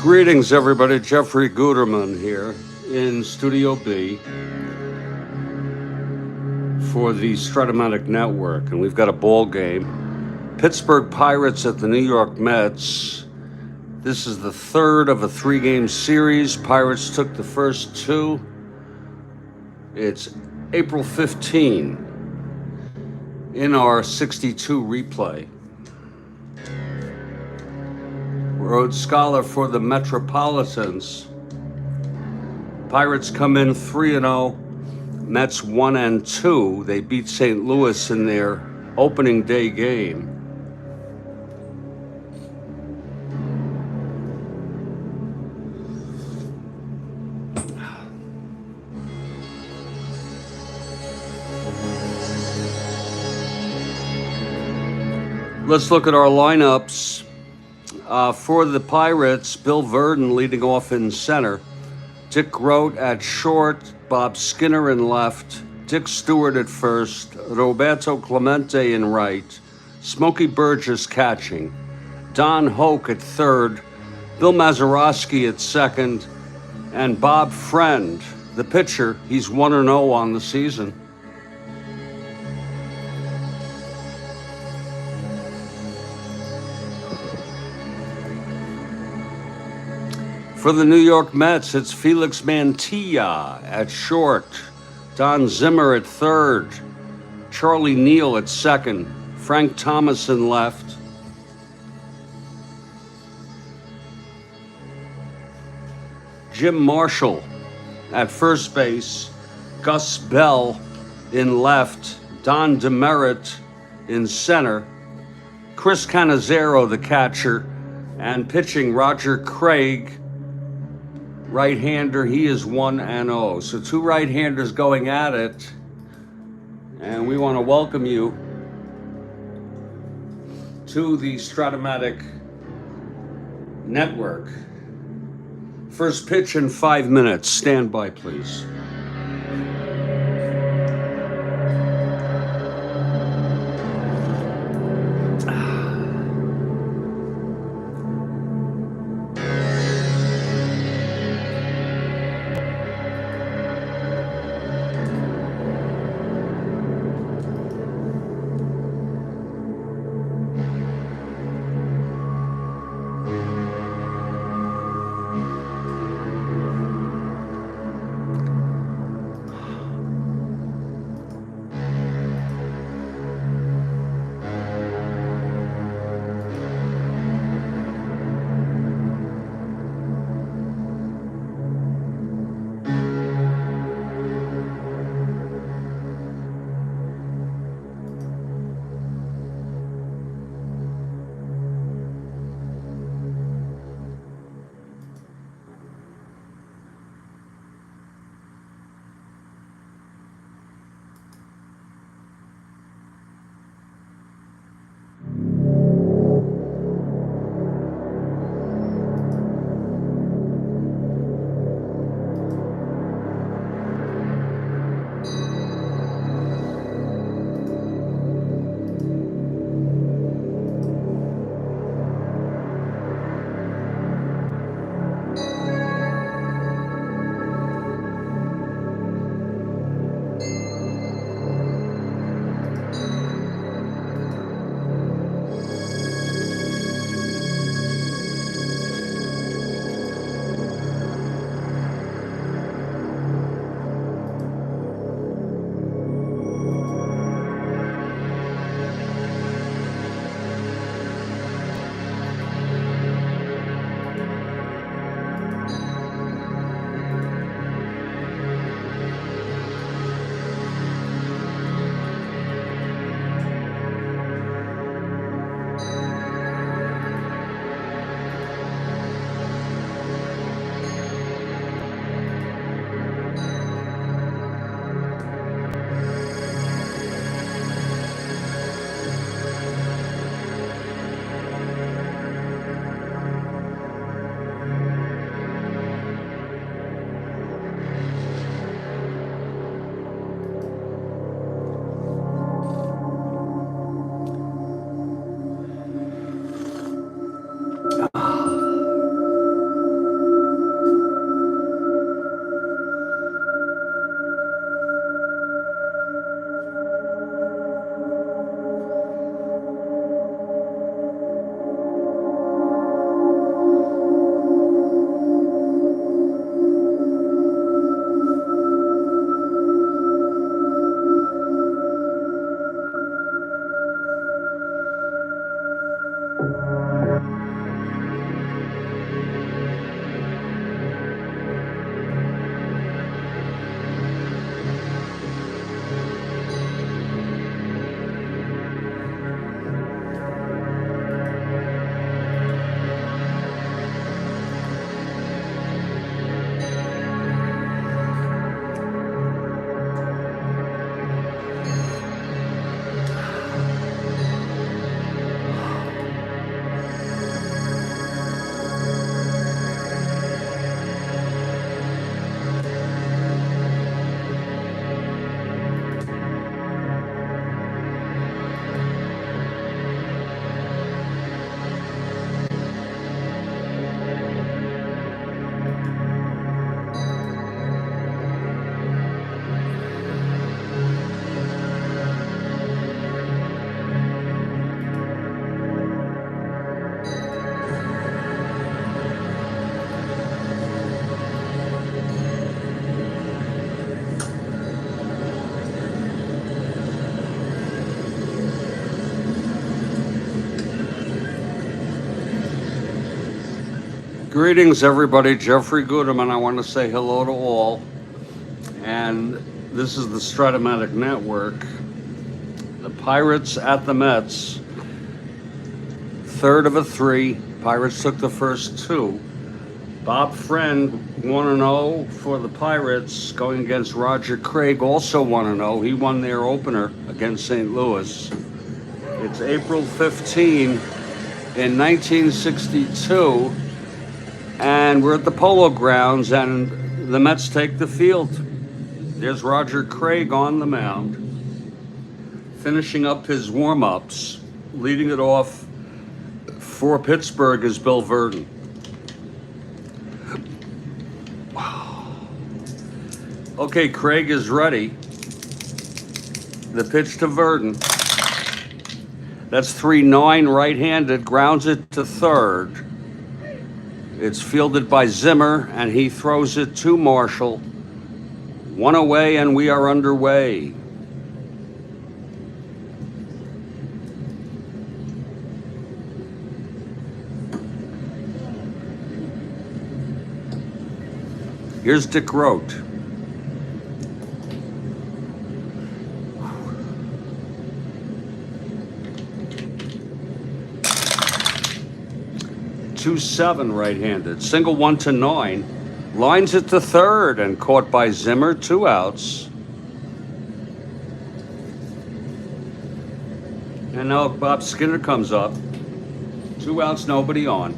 Greetings, everybody. Jeffrey Guterman here in Studio B for the Strat-O-Matic Network, and we've got a ball game. Pittsburgh Pirates at the New York Mets. This is the third of a three-game series. Pirates took the first two. It's April 15 in our 62 replay. Rhodes Scholar for the Metropolitans. Pirates come in 3-0. Mets 1-2. They beat St. Louis in their opening day game. Let's look at our lineups. For the Pirates, Bill Verdon leading off in center. Dick Grote at short, Bob Skinner in left, Dick Stewart at first, Roberto Clemente in right, Smokey Burgess catching, Don Hoke at third, Bill Mazeroski at second, and Bob Friend, the pitcher. He's 1-0 on the season. For the New York Mets, it's Felix Mantilla at short, Don Zimmer at third, Charlie Neal at second, Frank Thomas in left, Jim Marshall at first base, Gus Bell in left, Don Demerit in center, Chris Cannizzaro the catcher, and pitching Roger Craig, right-hander. He is 1-0. So two right-handers going at it. And we want to welcome you to the Strat-O-Matic Network. First pitch in 5 minutes. Stand by, please. Greetings, everybody. Jeffrey Gooderman. I want to say hello to all. And this is the Strat-O-Matic Network. The Pirates at the Mets. Third of a three. Pirates took the first two. Bob Friend, 1-0 for the Pirates, going against Roger Craig, also 1-0. He won their opener against St. Louis. It's April 15 in 1962. And we're at the Polo Grounds, and the Mets take the field. There's Roger Craig on the mound, finishing up his warm-ups. Leading it off for Pittsburgh is Bill Verdon. Okay, Craig is ready. The pitch to Verdon. That's 3-9 right-handed, grounds it to third. It's fielded by Zimmer, and he throws it to Marshall. One away, and we are underway. Here's Dick Rote. Two 7 right-handed, single 1-9, lines it to third and caught by Zimmer, 2 outs. And now Bob Skinner comes up, 2 outs, nobody on.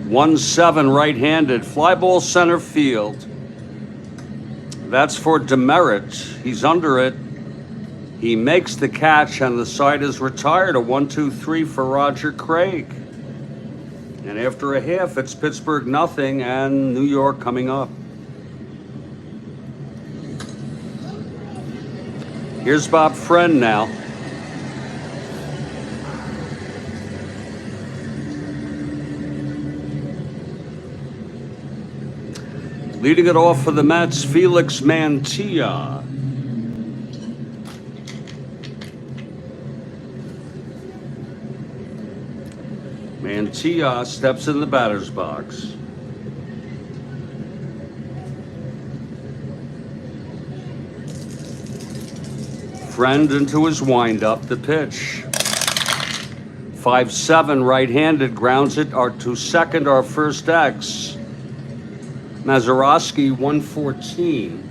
One 7 right-handed, fly ball center field. That's for Demerit. He's under it. He makes the catch, and the side is retired. A 1-2-3 for Roger Craig. And after a half, it's Pittsburgh nothing and New York coming up. Here's Bob Friend now. Leading it off for the Mets, Felix Mantilla. Mantilla steps in the batter's box. Friend into his windup, the pitch. 5-7 right-handed, grounds it to second, our first X. Mazeroski, 114.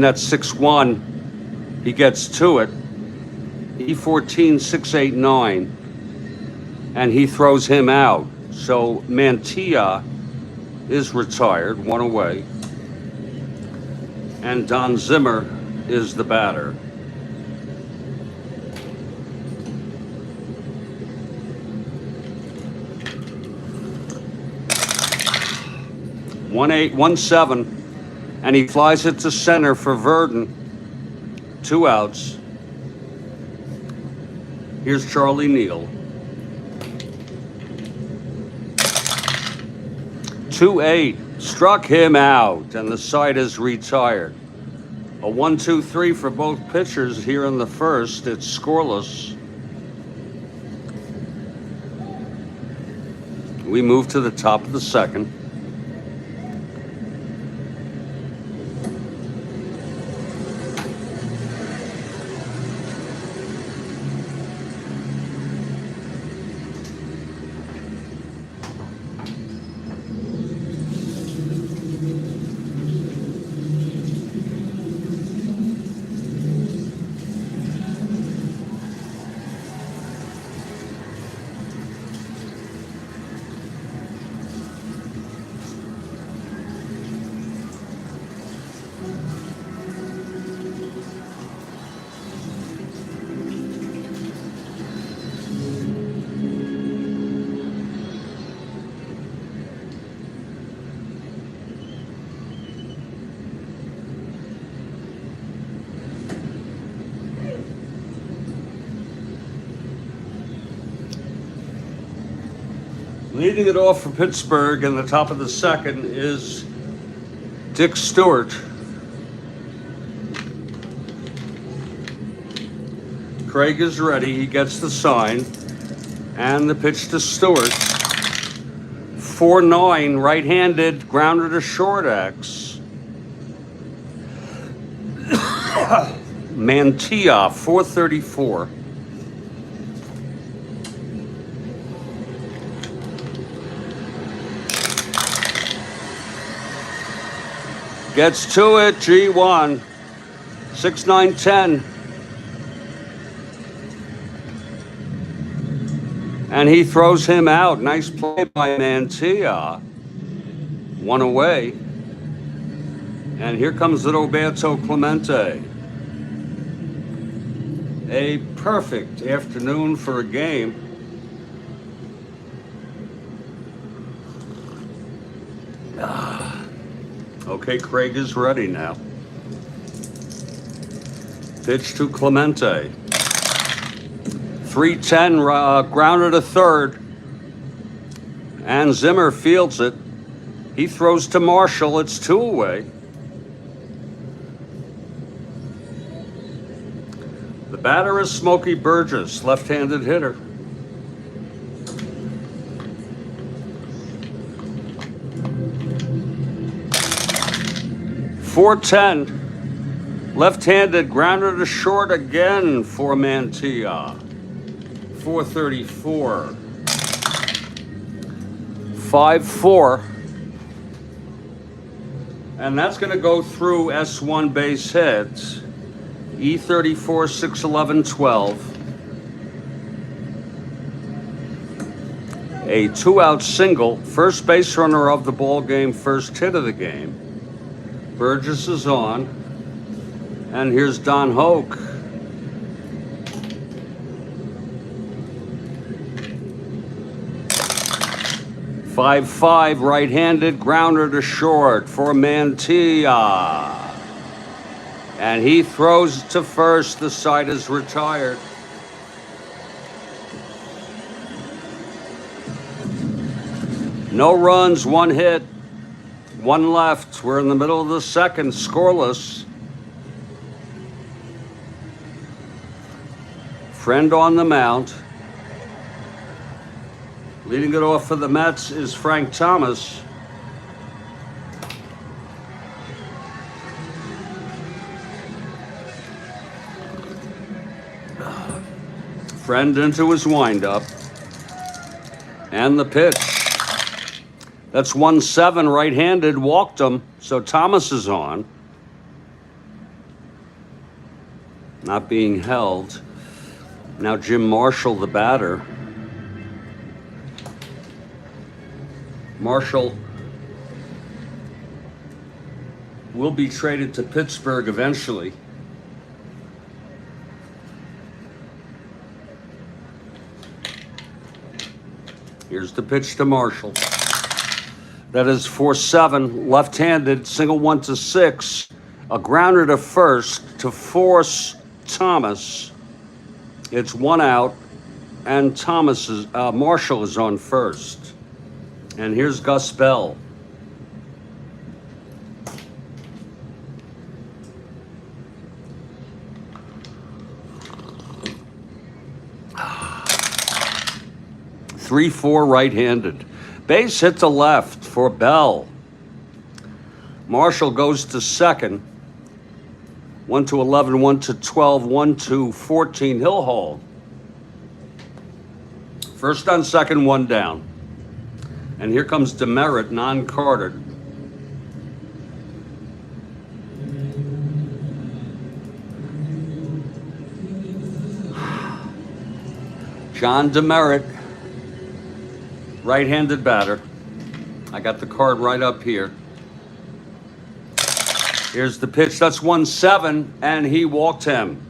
That's 6-1. He gets to it. E14, 6-8-9. And he throws him out. So Mantilla is retired, 1 away. And Don Zimmer is the batter. 1-7. And he flies it to center for Verdon. 2 outs. Here's Charlie Neal. 2-8. Struck him out, and the side is retired. A 1-2-3 for both pitchers here in the first. It's scoreless. We move to the top of the second. Leading it off for Pittsburgh in the top of the second is Dick Stewart. Craig is ready. He gets the sign. And the pitch to Stewart. 4-9, right-handed, grounder to short X. Mantilla, 434. Gets to it, G1. 6-9-10. And he throws him out. Nice play by Mantilla. One away. And here comes Roberto Clemente. A perfect afternoon for a game. Okay, Craig is ready now. Pitch to Clemente. 3-10, grounder to third. And Zimmer fields it. He throws to Marshall. It's 2 away. The batter is Smokey Burgess, left-handed hitter. .410, left-handed, grounder to short again for Mantilla. 434. 5-4. And that's going to go through S1 base hits. E34, 611, 12. A 2-out single, first base runner of the ball game, first hit of the game. Burgess is on. And here's Don Hoke. .55, right-handed, grounder to short for Mantilla. And he throws to first. The side is retired. No runs, 1 hit, 1 left. We're in the middle of the second, scoreless. Friend on the mound. Leading it off for the Mets is Frank Thomas. Friend into his windup. And the pitch. That's 1-7, right-handed, walked him, so Thomas is on. Not being held. Now Jim Marshall, the batter. Marshall will be traded to Pittsburgh eventually. Here's the pitch to Marshall. That is 4-7, left-handed, single 1 to 6. A grounder to first to force Thomas. It's 1 out, and Marshall is on first. And here's Gus Bell. .34, right-handed. Base hit to left for Bell. Marshall goes to second. 1 to 11, 1 to 12, 1 to 14. He'll hold. First on second, 1 down. And here comes Demerit, non-carded. John Demerit, right-handed batter. I got the card right up here. Here's the pitch. That's 1-7, and he walked him.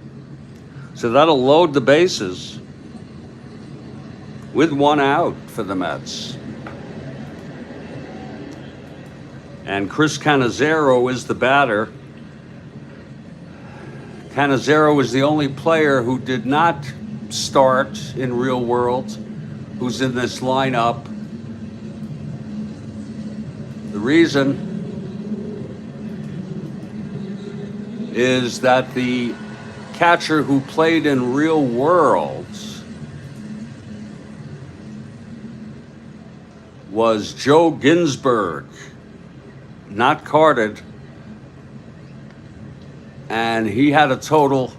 So that'll load the bases with 1 out for the Mets. And Chris Cannizzaro is the batter. Cannizzaro is the only player who did not start in real world, who's in this lineup. reason is that the catcher who played in Real Worlds was Joe Ginsberg, not carded, and he had a total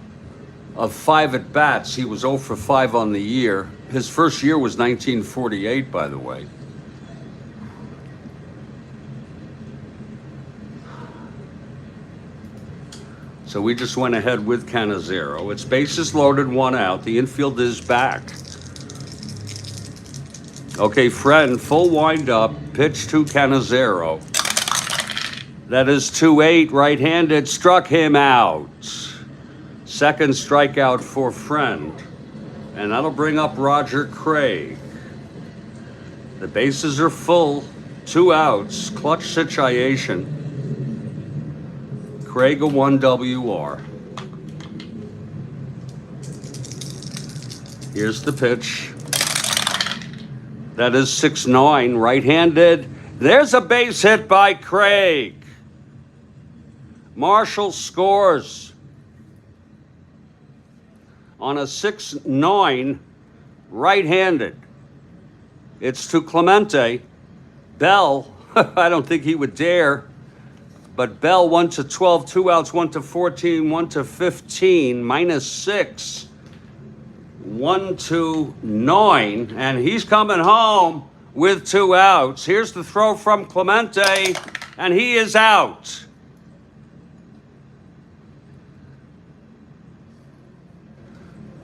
of 5 at-bats. He was 0 for 5 on the year. His first year was 1948, by the way. So we just went ahead with Cannizzaro. It's bases loaded, 1 out. The infield is back. Okay, friend, full windup, pitch to Cannizzaro. That is 2-8, right-handed, struck him out. Second strikeout for friend. And that'll bring up Roger Craig. The bases are full, 2 outs, clutch situation. Craig a 1 WR. Here's the pitch. That is 6-9, right-handed. There's a base hit by Craig. Marshall scores on a 6-9, right-handed. It's to Clemente. Bell, I don't think he would dare, but Bell 1 to 12, 2 outs, 1 to 14, 1 to 15, -6, 1 to 9, and he's coming home with 2 outs. Here's the throw from Clemente, and he is out.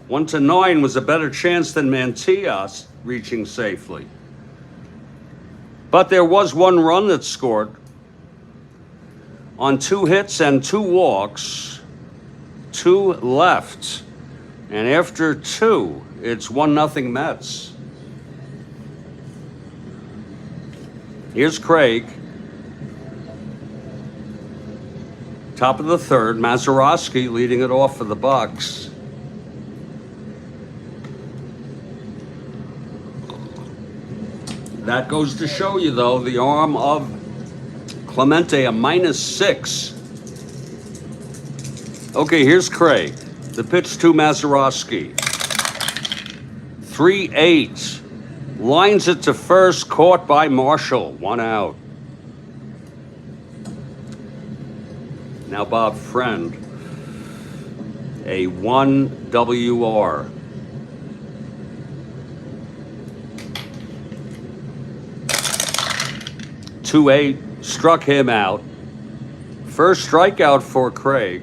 One to 9 was a better chance than Mantilla reaching safely. But there was 1 run that scored on 2 hits and 2 walks, 2 left. And after 2, it's 1-0 Mets. Here's Craig. Top of the 3rd, Mazeroski leading it off for the Bucks. That goes to show you, though, the arm of Clemente, a -6. Okay, here's Craig. The pitch to Mazeroski. 3-8. Lines it to first, caught by Marshall. 1 out. Now Bob Friend, a 1 WR. .28, struck him out. First strikeout for Craig.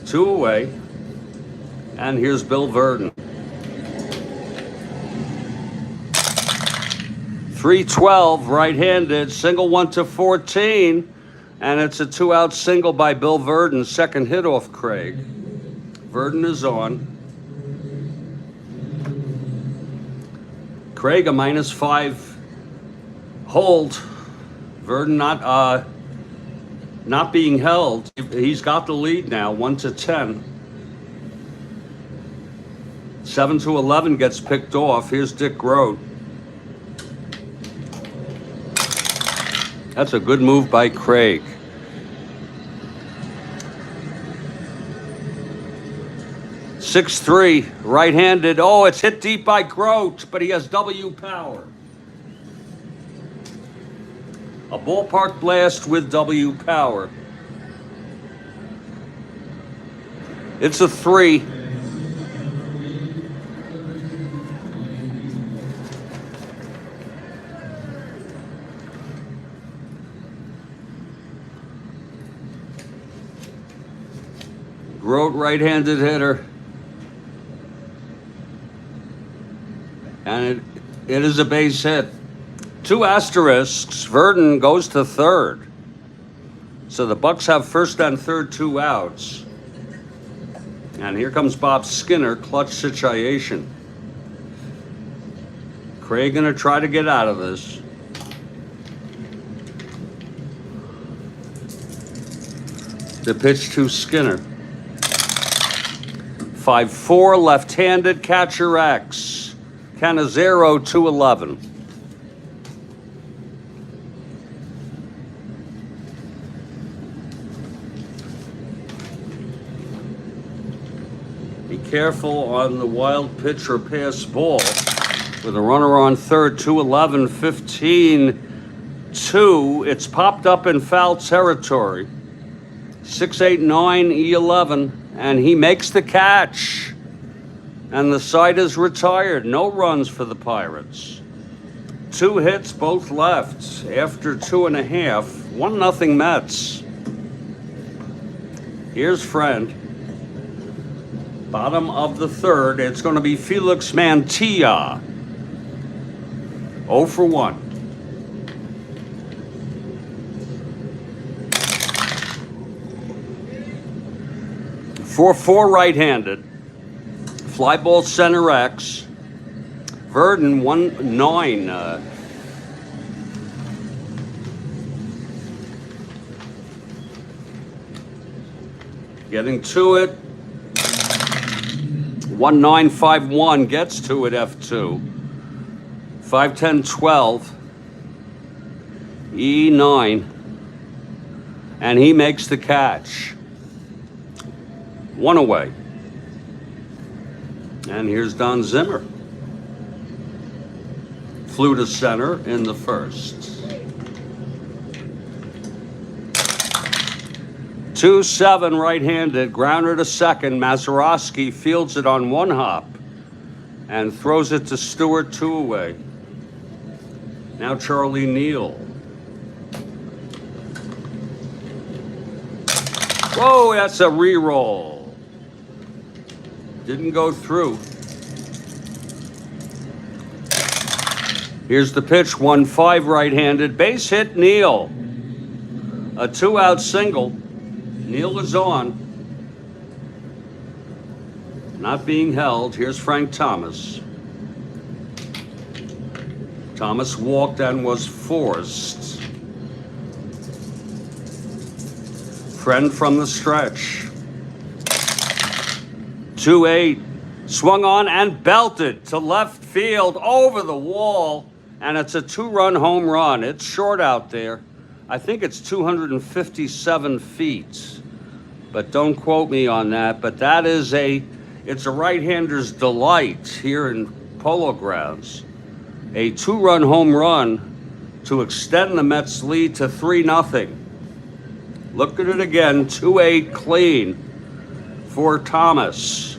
2 away. And here's Bill Verdon. 3-12, right-handed, single 1 to 14. And it's a 2-out single by Bill Verdon. Second hit off Craig. Verdon is on. Craig a -5 hold. Verdon not being held. He's got the lead now, 1 to 10. 7 to 11 gets picked off. Here's Dick Grote. That's a good move by Craig. .63, right-handed. Oh, it's hit deep by Grote, but he has W power. A ballpark blast with W power. It's a 3. Grote, right-handed hitter. And it is a base hit. 2 asterisks. Verdon goes to 3rd. So the Bucks have first and third 2 outs. And here comes Bob Skinner, clutch situation. Craig gonna try to get out of this. The pitch to Skinner. 5-4, left-handed, catcher X. Cannizzaro 2-11. careful on the wild pitch or pass ball. With a runner on third, 2-11, 15-2. It's popped up in foul territory. 6-8-9, E11, and he makes the catch. And the side is retired. No runs for the Pirates. 2 hits, both left after 2.5. 1-0 Mets. Here's Friend. Bottom of the third. It's going to be Felix Mantilla. 0 for 1. For 4 right-handed. Fly ball center X. Verdon 1-9. Getting to it. 1-9-5-1 gets to it F2. 5-10-12. E9. And he makes the catch. 1 away. And here's Don Zimmer. Flew to center in the first. 2-7 right-handed, grounder to second. Mazeroski fields it on 1 hop and throws it to Stewart 2 away. Now Charlie Neal. Whoa, that's a re-roll. Didn't go through. Here's the pitch, 1-5 right-handed. Base hit Neal. A 2-out single. Neal is on. Not being held. Here's Frank Thomas. Thomas walked and was forced. Friend from the stretch. 2-8. Swung on and belted to left field over the wall. And it's a 2-run home run. It's short out there. I think it's 257 feet. But don't quote me on that. But that is it's a right-hander's delight here in Polo Grounds. A 2-run home run to extend the Mets lead to 3-0. Look at it again, 2-8 clean for Thomas.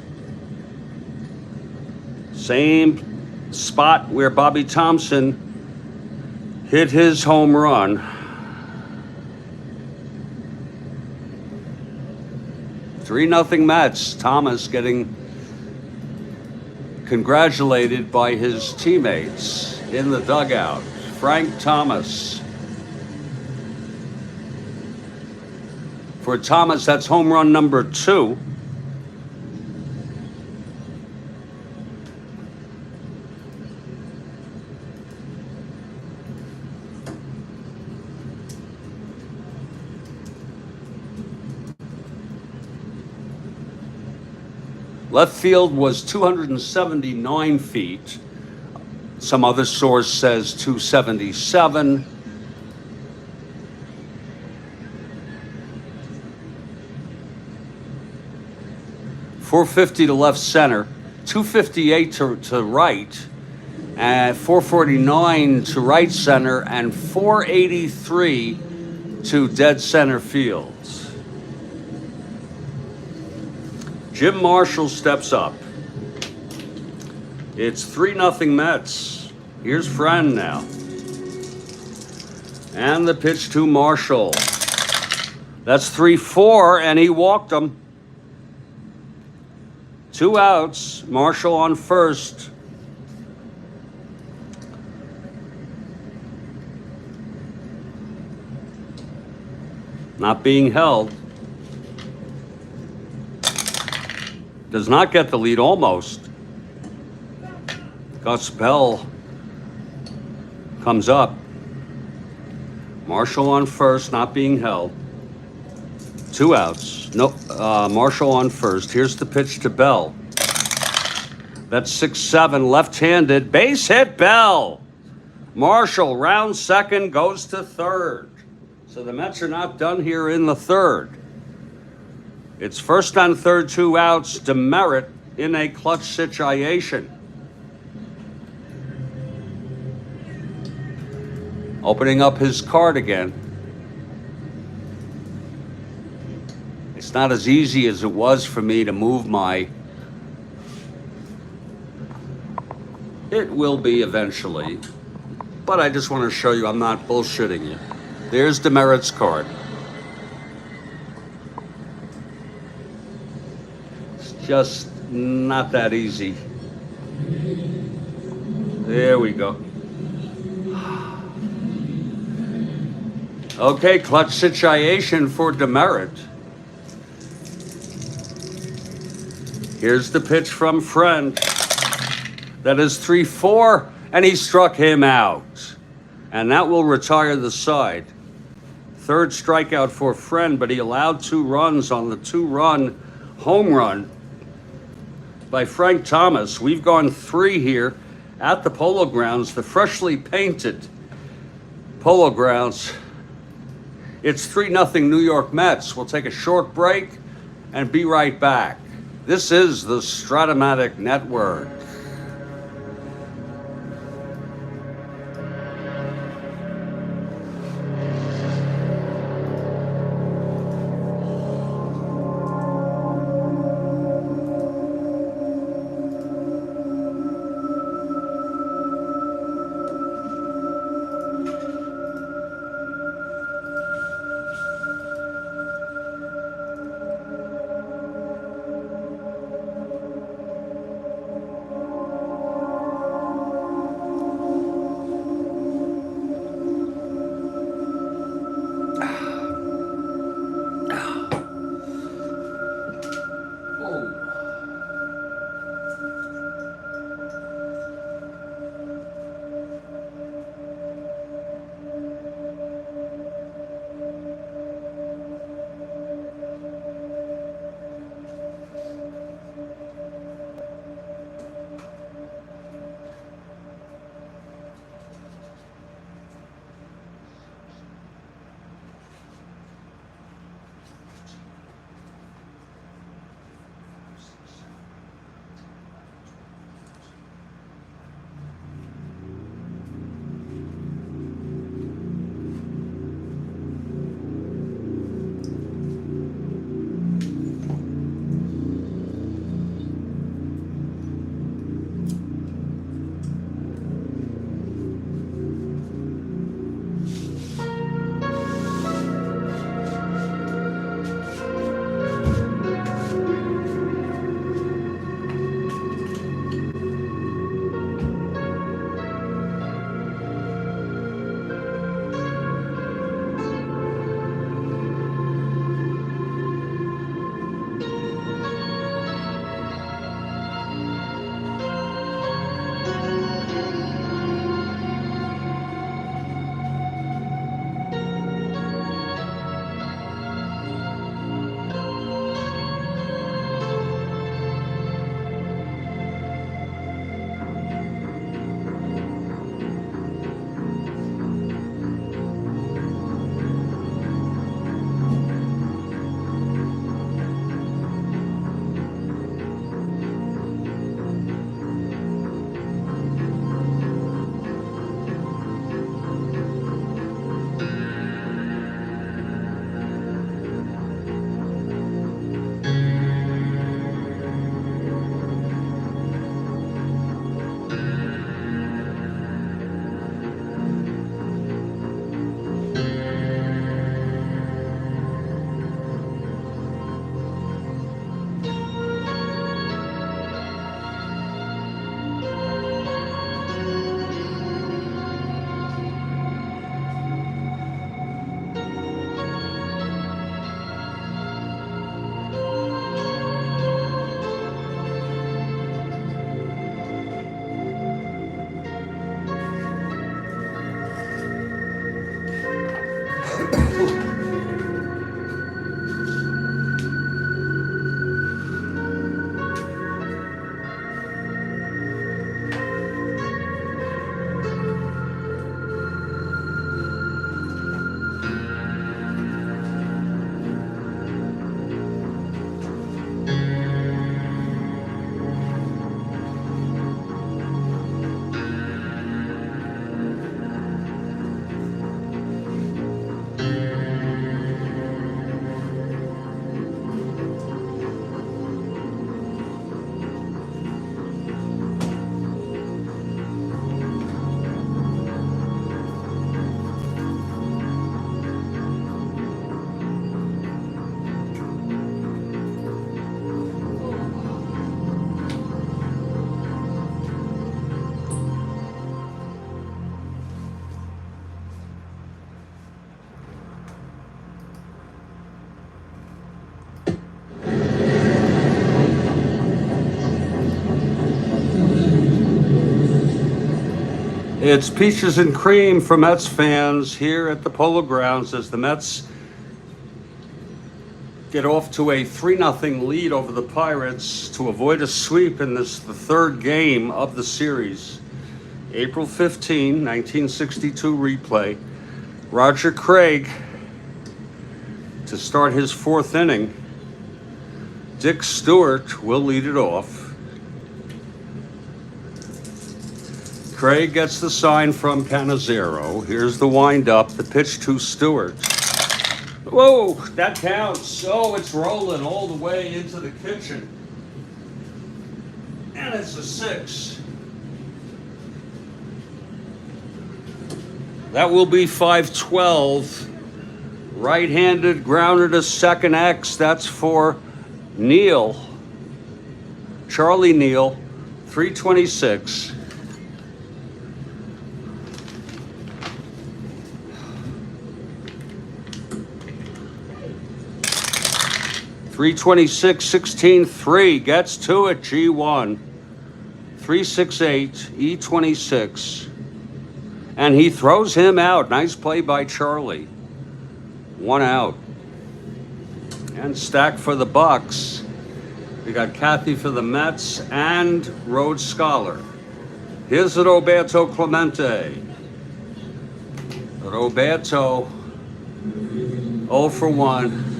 Same spot where Bobby Thompson hit his home run. Three 0 Mets. Thomas getting congratulated by his teammates in the dugout. Frank Thomas. For Thomas, that's home run number 2. Left field was 279 feet. Some other source says 277. .450 to left center, 258 to right, and 449 to right center, and 483 to dead center field. Jim Marshall steps up. It's 3-0 Mets. Here's Friend now. And the pitch to Marshall. That's 3-4, and he walked him. 2 outs. Marshall on first. Not being held. Does not get the lead, almost. Gus Bell comes up. Marshall on first, not being held. 2 outs. No, Marshall on first. Here's the pitch to Bell. That's 6-7, left-handed. Base hit, Bell. Marshall, round second, goes to third. So the Mets are not done here in the third. It's first on third, 2 outs. Demerit in a clutch situation. Opening up his card again. It's not as easy as it was for me to move my... It will be eventually, but I just want to show you I'm not bullshitting you. There's Demerit's card. It's just not that easy. There we go. Okay, clutch situation for Demerit. Here's the pitch from Friend. That is 3-4, and he struck him out. And that will retire the side. Third strikeout for Friend, but he allowed 2 runs on the 2-run home run by Frank Thomas. We've gone 3 here at the Polo Grounds, the freshly painted Polo Grounds. It's 3-0 New York Mets. We'll take a short break and be right back. This is the Strat-O-Matic Network. It's peaches and cream for Mets fans here at the Polo Grounds as the Mets get off to a 3-0 lead over the Pirates to avoid a sweep in the third game of the series. April 15, 1962 replay. Roger Craig to start his fourth inning. Dick Stewart will lead it off. Craig gets the sign from Cannizzaro. Here's the windup, the pitch to Stewart. Whoa, that counts. Oh, it's rolling all the way into the kitchen. And it's a 6. That will be 5-12. Right-handed grounder to second X. That's for Neal. Charlie Neal, 326. .326, 16-3, gets to it, G1. 368, E26. And he throws him out. Nice play by Charlie. 1 out. And stacked for the Bucks. We got Kathy for the Mets and Rhodes Scholar. Here's Roberto Clemente. Roberto, 0 for 1.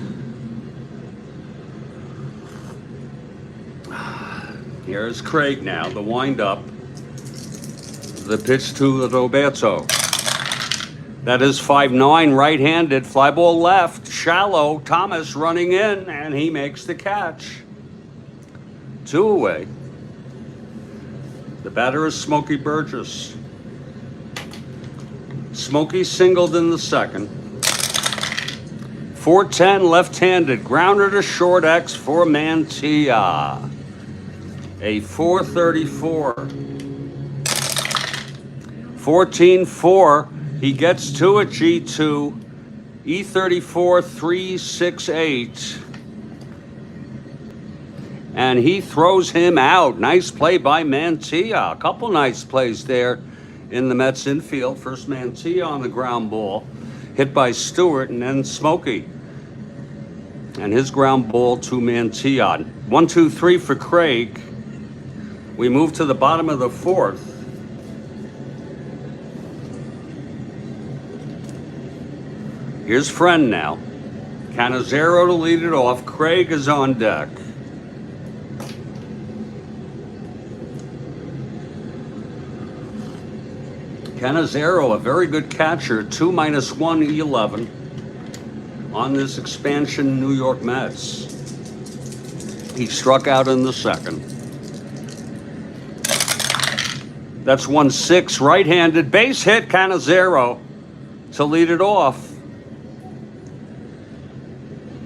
Here's Craig now, the windup. The pitch to Roberto. That is 5-9, right-handed, fly ball left, shallow. Thomas running in, and he makes the catch. 2 away. The batter is Smokey Burgess. Smokey singled in the second. 4-10, left-handed, grounder to short X for Mantilla. A 434. 14-4. He gets to it, G2. E34, 368. And he throws him out. Nice play by Mantilla. A couple nice plays there in the Mets infield. First Mantilla on the ground ball, hit by Stewart, and then Smokey. And his ground ball to Mantilla. 1-2-3 for Craig. We move to the bottom of the fourth. Here's Friend now. Cannizzaro to lead it off. Craig is on deck. Cannizzaro, a very good catcher, 2-1, E11 on this expansion New York Mets. He struck out in the second. That's 1-6, right-handed, base hit, Cannizzaro to lead it off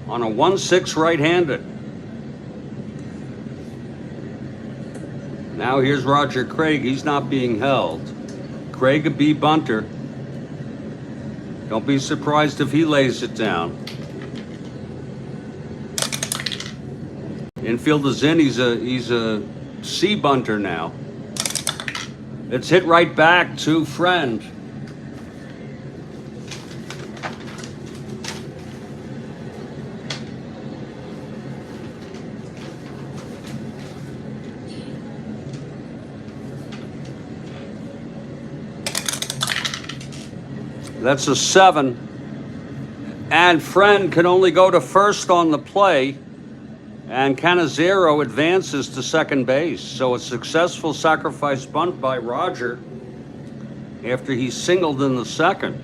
on a 1-6 right-handed. Now here's Roger Craig. He's not being held. Craig a B bunter. Don't be surprised if he lays it down. Infield is in. He's a C bunter now. It's hit right back to Friend. That's a 7. And Friend can only go to first on the play. And Cannizzaro advances to second base. So a successful sacrifice bunt by Roger after he singled in the second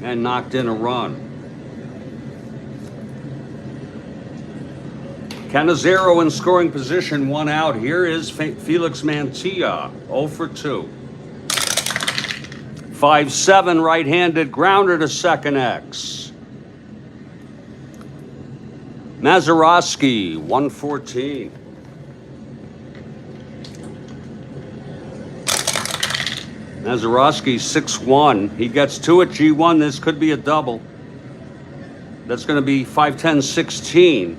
and knocked in a run. Cannizzaro in scoring position, 1 out. Here is Felix Mantilla, 0 for 2. 5-7, right-handed grounder to second X. Mazeroski, 114. Mazeroski, 6-1. He gets to it, G1. This could be a double. That's going to be 5-10-16.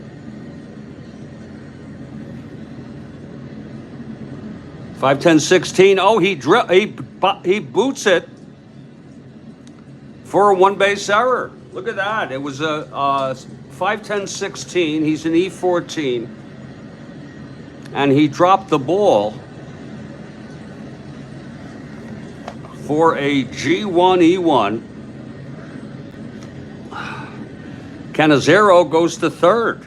5-10-16. Oh, he he boots it for a one-base error. Look at that. It was a 5-10-16. He's an E14. And he dropped the ball for a G1-E1. Cannizzaro goes to third.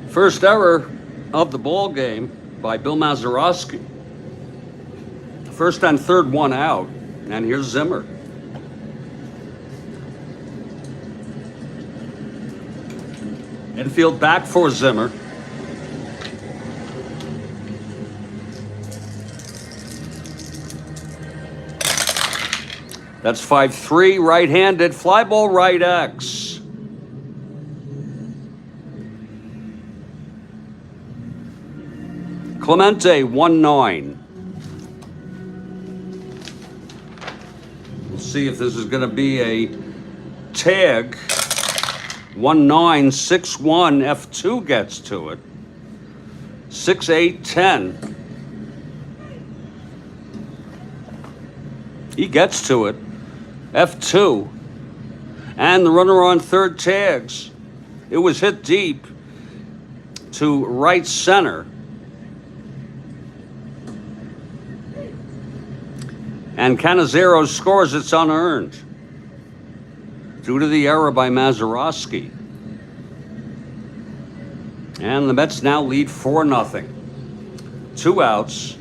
First error of the ball game by Bill Mazeroski. First and third, one out. And here's Zimmer. Infield back for Zimmer. That's 5-3, right-handed, fly ball right X. Clemente, 1-9. We'll see if this is going to be a tag. 1-9, 6-1, F2 gets to it. 6-8-10. He gets to it. F2. And the runner on third tags. It was hit deep to right center. And Cannizzaro scores. It's unearned due to the error by Mazeroski. And the Mets now lead 4-0. 2 outs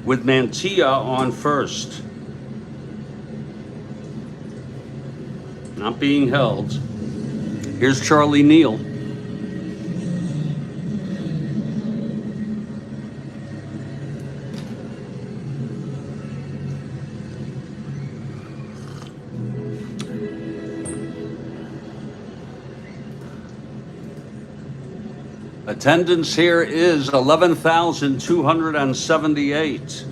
with Mantilla on first. Not being held. Here's Charlie Neal. Attendance here is 11,278.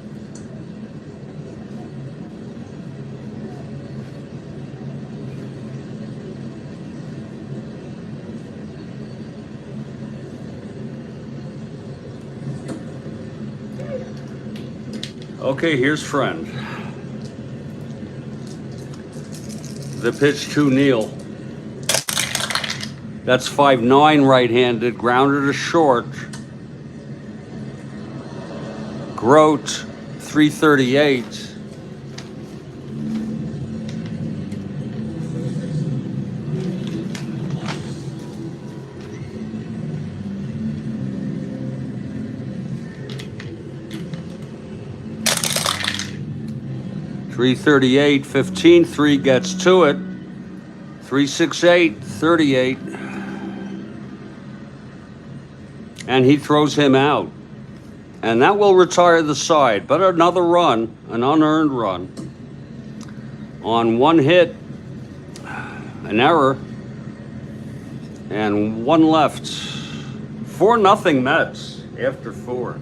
Okay, here's Friend. The pitch to Neal. That's 5-9 right-handed, grounded to short. Grote, 338. .338, 15, 3 gets to it. 368, 38. And he throws him out. And that will retire the side. But another run, an unearned run. On one hit, an error, and one left. 4-0 Mets after 4.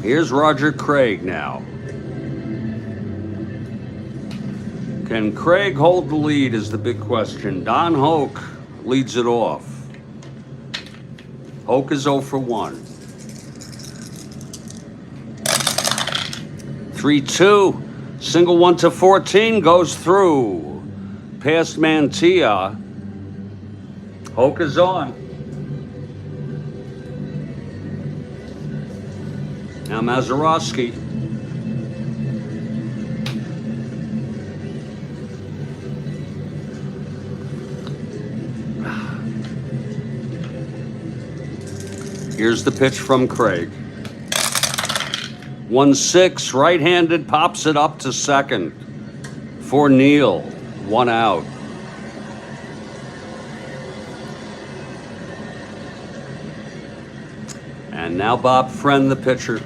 Here's Roger Craig now. Can Craig hold the lead is the big question. Don Hoke leads it off. Hoke is 0 for 1. 3-2. Single 1 to 14 goes through. Past Mantilla. Hoke is on. Now Mazeroski. Here's the pitch from Craig. 1-6, right-handed, pops it up to second. For Neal, 1 out. And now Bob Friend, the pitcher,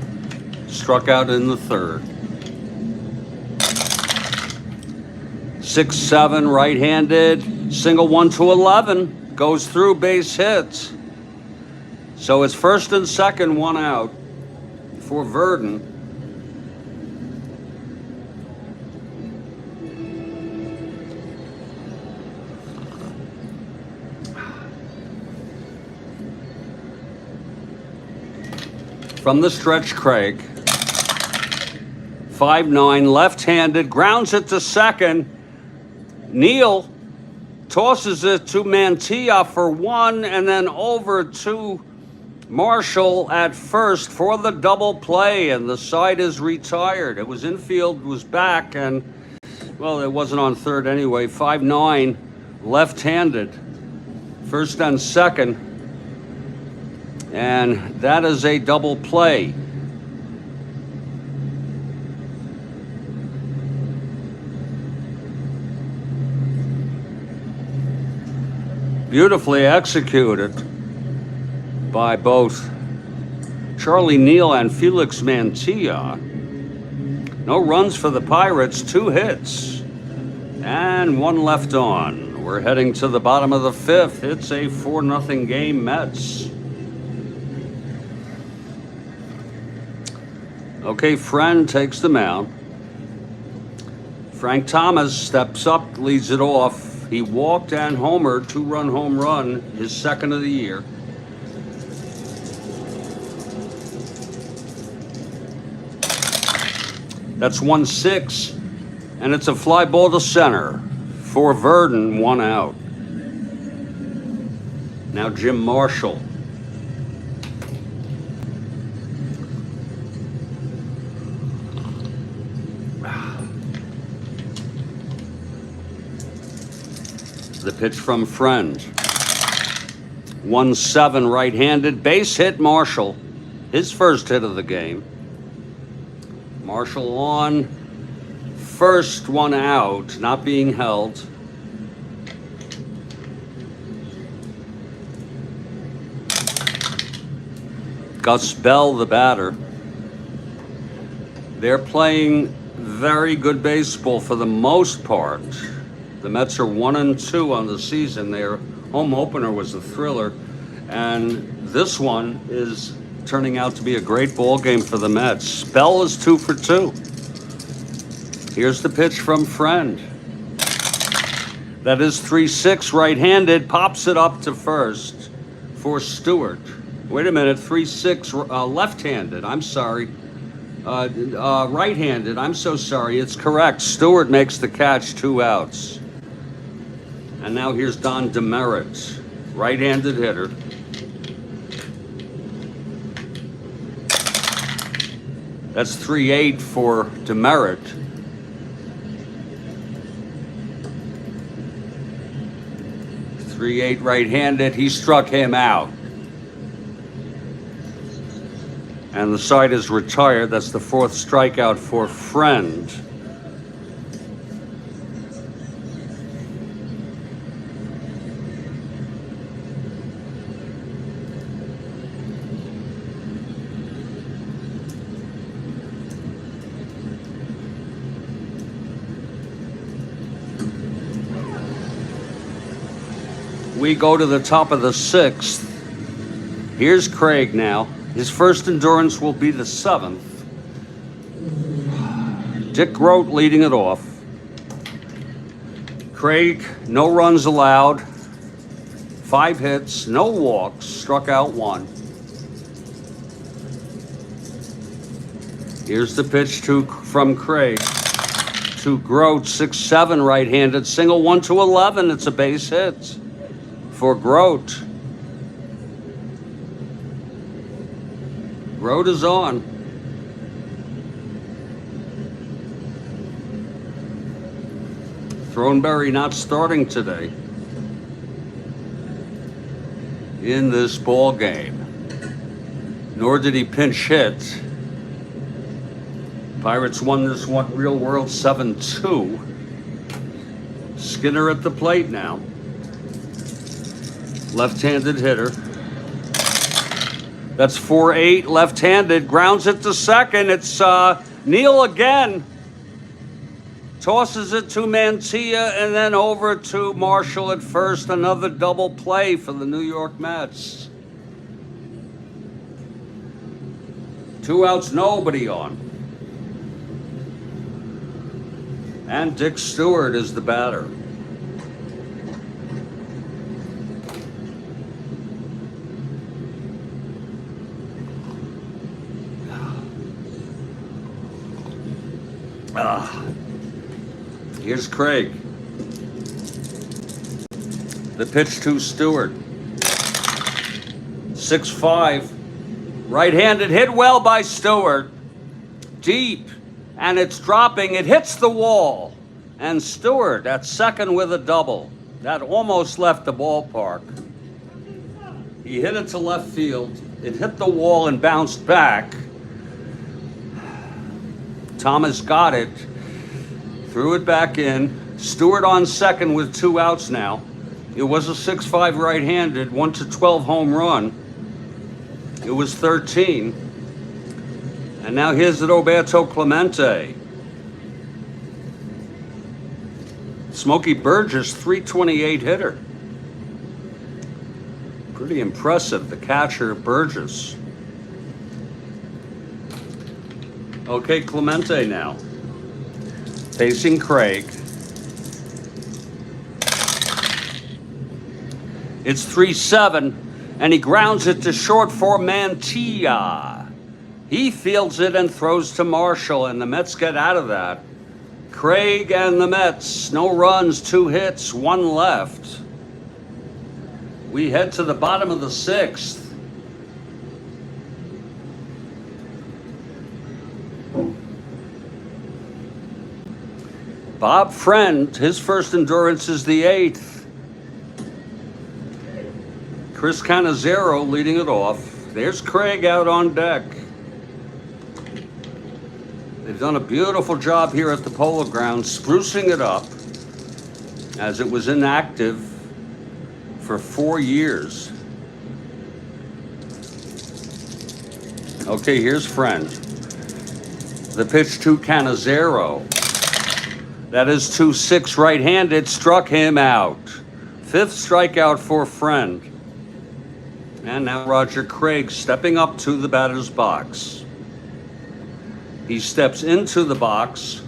struck out in the third. 6-7, right-handed, single 1 to 11, goes through, base hits. So it's first and second, 1 out for Verdon. From the stretch, Craig. 5-9, left-handed, grounds it to second. Neal tosses it to Mantilla for one, and then over to Marshall at first for the double play, and the side is retired. It was infield, was back, and, well, it wasn't on third anyway. 5-9, left-handed, first and second, and that is a double play. Beautifully executed by both Charlie Neal and Felix Mantilla. No runs for the Pirates, 2 hits, and 1 left on. We're heading to the bottom of the 5th. It's a 4-0 game, Mets. Okay, Friend takes the mound. Frank Thomas steps up, leads it off. He walked and homered, 2-run home run, his second of the year. That's 1-6, and it's a fly ball to center. For Verdon, 1 out. Now Jim Marshall. The pitch from Friend. 1-7, right-handed, base hit Marshall. His first hit of the game. Marshall on first, 1 out, not being held. Gus Bell, the batter. They're playing very good baseball for the most part. The Mets are 1-2 on the season. Their home opener was a thriller, and this one is turning out to be a great ball game for the Mets. Bell is 2 for 2. Here's the pitch from Friend. That is 3-6, right-handed, pops it up to first for Stewart. Wait a minute, 3-6, left-handed. I'm sorry. Right-handed. I'm so sorry. It's correct. Stewart makes the catch, 2 outs. And now here's Don Demerit, right-handed hitter. That's 3-8 for Demerit. .38 right-handed. He struck him out. And the side is retired. That's the 4th strikeout for Friend. We go to the top of the 6th. Here's Craig now. His first endurance will be the 7th. Dick Grote leading it off. Craig, no runs allowed. 5 hits, no walks, struck out 1. Here's the pitch from Craig to Grote, 6-7 right-handed, single 1-11. It's a base hit for Grote. Grote is on. Thornberry not starting today in this ball game. Nor did he pinch hit. Pirates won this one real world 7-2. Skinner at the plate now. Left-handed hitter. That's 4-8, left-handed, grounds it to second. It's Neal again. Tosses it to Mantilla and then over to Marshall at first. Another double play for the New York Mets. 2 outs, nobody on. And Dick Stewart is the batter. Here's Craig. The pitch to Stewart. 6-5. Right-handed hit well by Stewart. Deep. And it's dropping. It hits the wall. And Stewart at second with a double. That almost left the ballpark. He hit it to left field. It hit the wall and bounced back. Thomas got it. Threw it back in. Stewart on second with 2 outs now. It was a 6-5 right-handed, 1-12 home run. It was 13. And now here's Roberto Clemente. Smokey Burgess, 328 hitter. Pretty impressive, the catcher, Burgess. Okay, Clemente now. Facing Craig. It's 3-7, and he grounds it to short for Mantilla. He fields it and throws to Marshall, and the Mets get out of that. Craig and the Mets, no runs, 2 hits, 1 left. We head to the bottom of the 6th. Bob Friend, his first endurance is the 8th. Chris Cannizzaro leading it off. There's Craig out on deck. They've done a beautiful job here at the Polo Grounds, sprucing it up, as it was inactive for 4 years. Okay, here's Friend. The pitch to Cannizzaro. That is 2-6 right-handed, struck him out. 5th strikeout for Friend. And now Roger Craig stepping up to the batter's box. He steps into the box.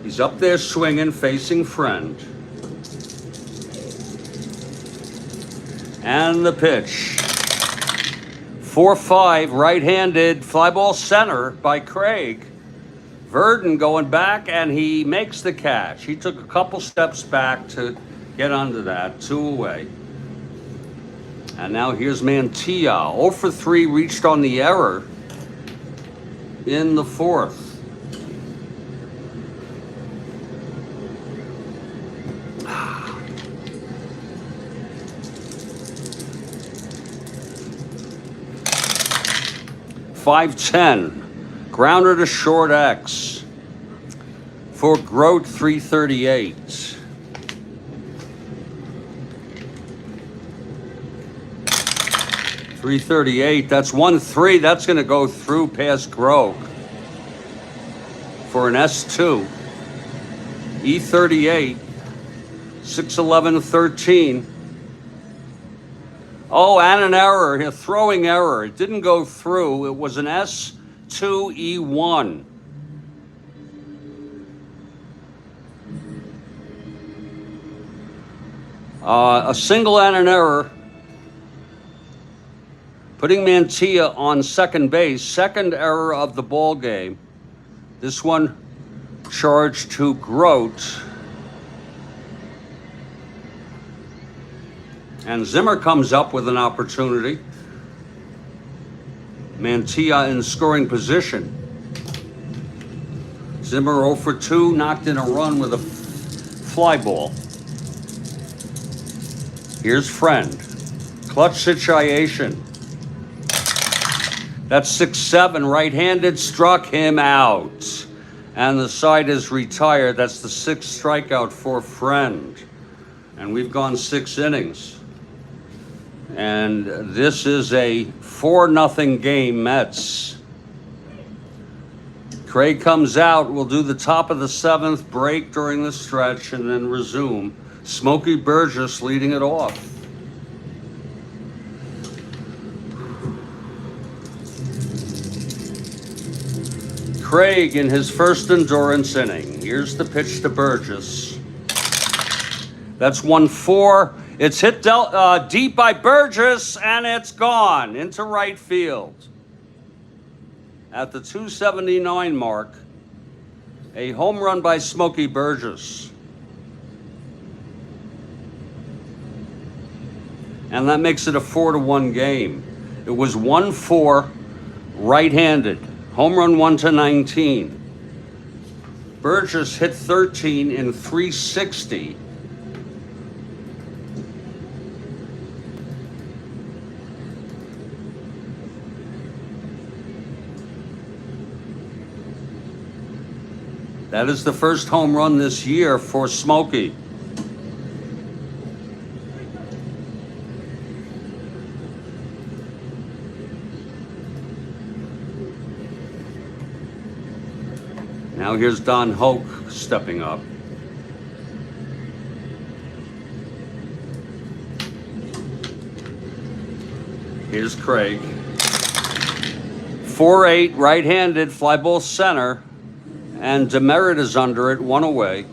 He's up there swinging, facing Friend. And the pitch. 4-5, right-handed, fly ball center by Craig. Verdon going back, and he makes the catch. He took a couple steps back to get under that. 2 away. And now here's Mantilla. 0 for 3, reached on the error in the 4th. .510. Grounder to short X. For Grote, 338. .338, that's 1-3. That's going to go through past Grote for an S2. E38, 6-11-13. Oh, and an error, a throwing error. It didn't go through. It was an S2E1. A single and an error. Putting Mantilla on second base, second error of the ball game. This one charged to Grote. And Zimmer comes up with an opportunity. Mantilla in scoring position. Zimmer 0 for 2, knocked in a run with a fly ball. Here's Friend. Clutch situation. That's 6-7, right-handed, struck him out. And the side is retired. That's the 6th strikeout for Friend. And we've gone 6 innings. And this is a 4-0 game, Mets. Craig comes out. We'll do the top of the 7th, break during the stretch, and then resume. Smokey Burgess leading it off. Craig in his first endurance inning. Here's the pitch to Burgess. That's 1-4. It's hit deep by Burgess, and it's gone into right field. At the 279 mark, A home run by Smokey Burgess. And that makes it a 4-1 game. It was 1-4 right-handed. Home run 1-19. Burgess hit 13 in 360. That is the first home run this year for Smokey. Now here's Don Hoke stepping up. Here's Craig. 4-8 right-handed, fly ball center, and Demerit is under it, 1 away.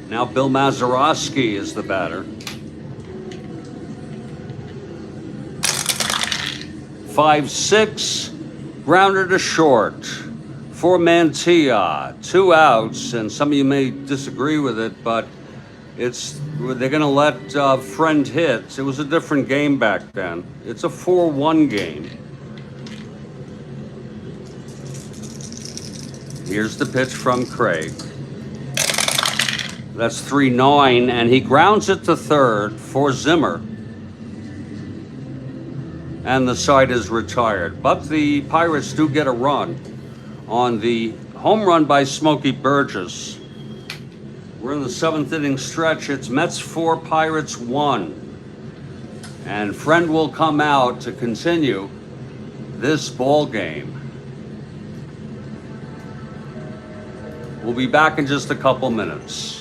Now Bill Mazeroski is the batter. 5-6, grounded to short. For Mantilla, 2 outs, and some of you may disagree with it, but they're going to let Friend hit. It was a different game back then. It's a 4-1 game. Here's the pitch from Craig. That's 3-9, and he grounds it to third for Zimmer. And the side is retired. But the Pirates do get a run on the home run by Smokey Burgess. We're in the 7th inning stretch. It's Mets 4, Pirates 1. And Friend will come out to continue this ball game. We'll be back in just a couple minutes.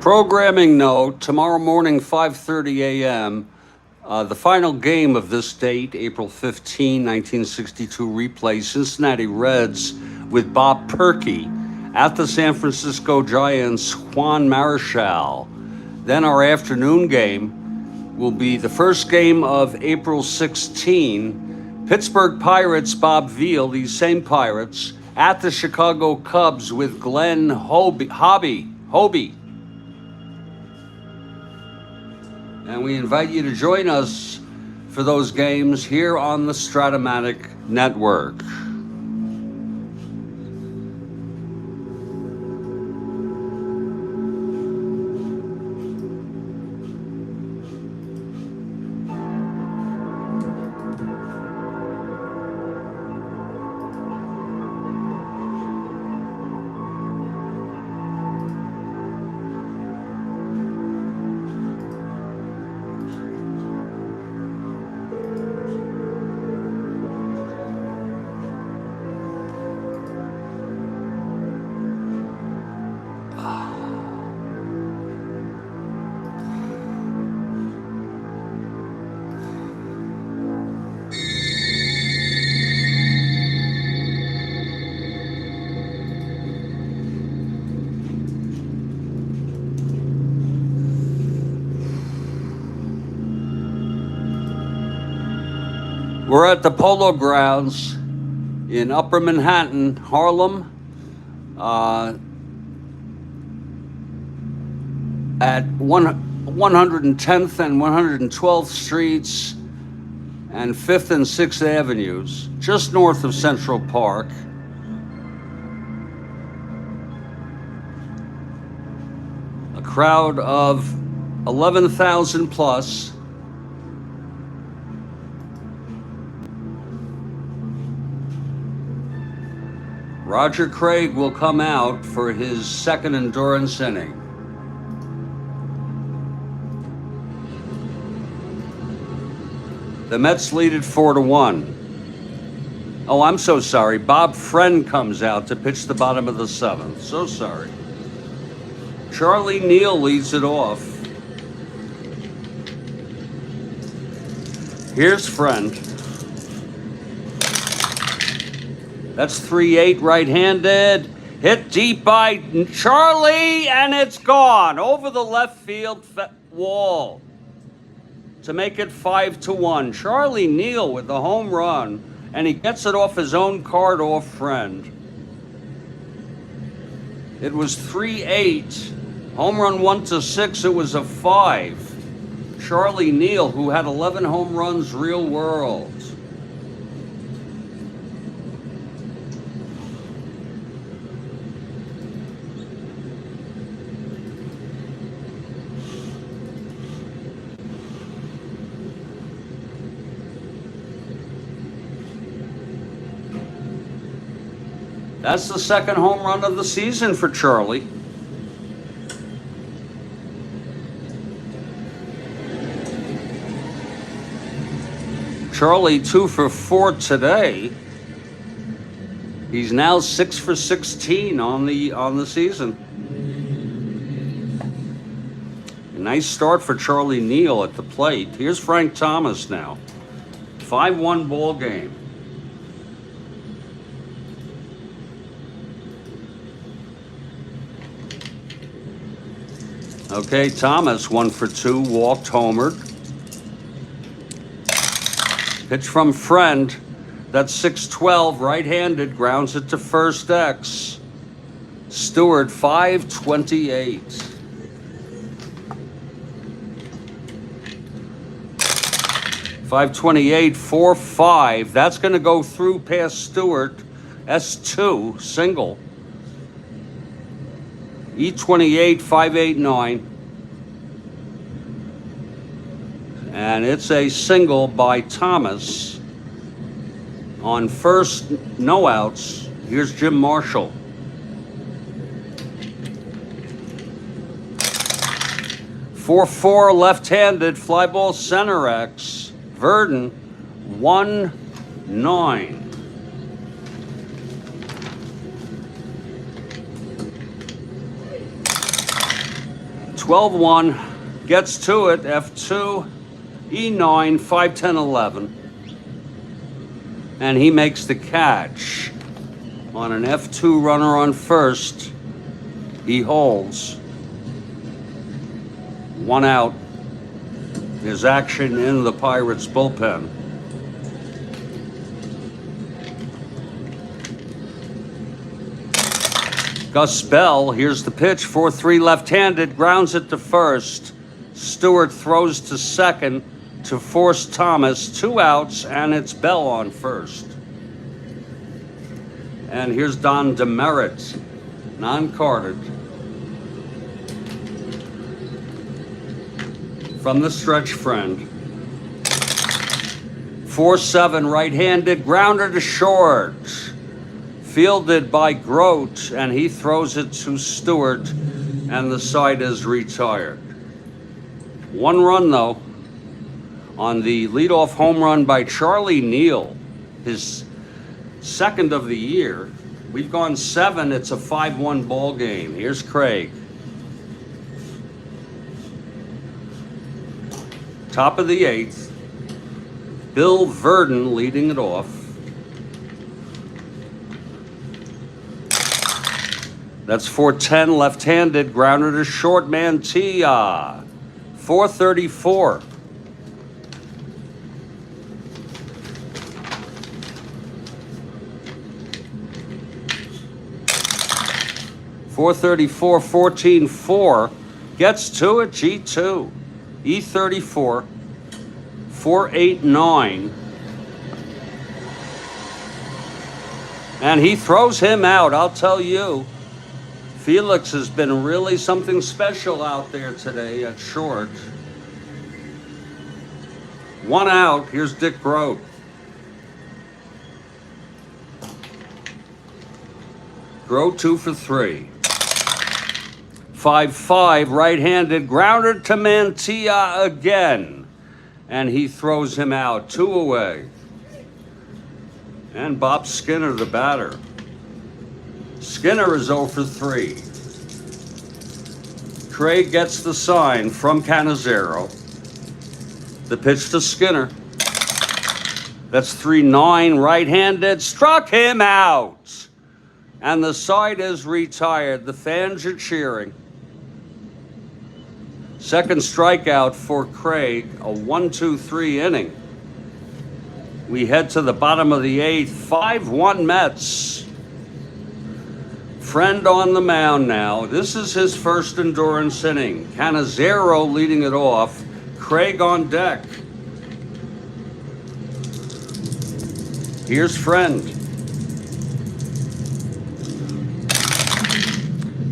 Programming note, tomorrow morning, 5:30 a.m., the final game of this date, April 15, 1962 replay, Cincinnati Reds with Bob Perky at the San Francisco Giants, Juan Marichal. Then our afternoon game will be the first game of April 16, Pittsburgh Pirates, Bob Veal, these same Pirates, at the Chicago Cubs with Glenn Hobie. And we invite you to join us for those games here on the Strat-O-Matic Network. We're at the Polo Grounds in Upper Manhattan, Harlem, at 110th and 112th Streets and 5th and 6th Avenues, just north of Central Park. A crowd of 11,000 plus. Roger Craig will come out for his second endurance inning. The Mets lead it 4-1. Oh, I'm so sorry. Bob Friend comes out to pitch the bottom of the seventh. So sorry. Charlie Neal leads it off. Here's Friend. That's 3-8 right-handed. Hit deep by Charlie, and it's gone over the left field wall to make it 5-1. Charlie Neal with the home run, and he gets it off his own card off Friend. It was 3-8. Home run 1-6. It was a 5. Charlie Neal, who had 11 home runs real world. That's the second home run of the season for Charlie. Charlie 2 for 4 today. He's now 6 for 16 on the season. A nice start for Charlie Neal at the plate. Here's Frank Thomas now. 5-1 ball game. Okay, Thomas 1 for 2, walked, homered. Pitch from Friend. That's 6-12, right-handed, grounds it to first X. Stewart 5-28. .528, 4-5. That's going to go through past Stewart. S2, single. E28, 589. And it's a single by Thomas. On first, no outs. Here's Jim Marshall. .44 left-handed, fly ball center X. Verdon, 1-9. .12-1, gets to it, F2, E9, 5-10-11. And he makes the catch. On an F2 runner on first, he holds. 1 out. His action in the Pirates bullpen. Gus Bell, here's the pitch, 4-3 left-handed, grounds it to first. Stewart throws to second to force Thomas, 2 outs, and it's Bell on first. And here's Don Demerit, non-carded. From the stretch Friend. 4-7 right-handed, grounder to short. Fielded by Grote, and he throws it to Stewart, and the side is retired. 1 run, though, on the leadoff home run by Charlie Neal, his second of the year. We've gone 7. It's a 5-1 ball game. Here's Craig. Top of the 8th. Bill Verdon leading it off. That's 4-10 left-handed, grounder to short, Mantilla. 4-34. 434, 14, 4. Gets to it, G2. E34, 4, 8, 9. And he throws him out, I'll tell you. Felix has been really something special out there today at short. 1 out, here's Dick Grote. Grote 2 for 3. 5-5, right-handed, grounded to Mantilla again. And he throws him out, 2 away. And Bob Skinner, the batter. Skinner is 0 for 3. Craig gets the sign from Cannizzaro. The pitch to Skinner. That's 3-9, right-handed, struck him out. And the side is retired. The fans are cheering. Second strikeout for Craig, a 1-2-3 inning. We head to the bottom of the 8th, 5-1 Mets. Friend on the mound now. This is his first endurance inning. Cannizzaro leading it off. Craig on deck. Here's Friend.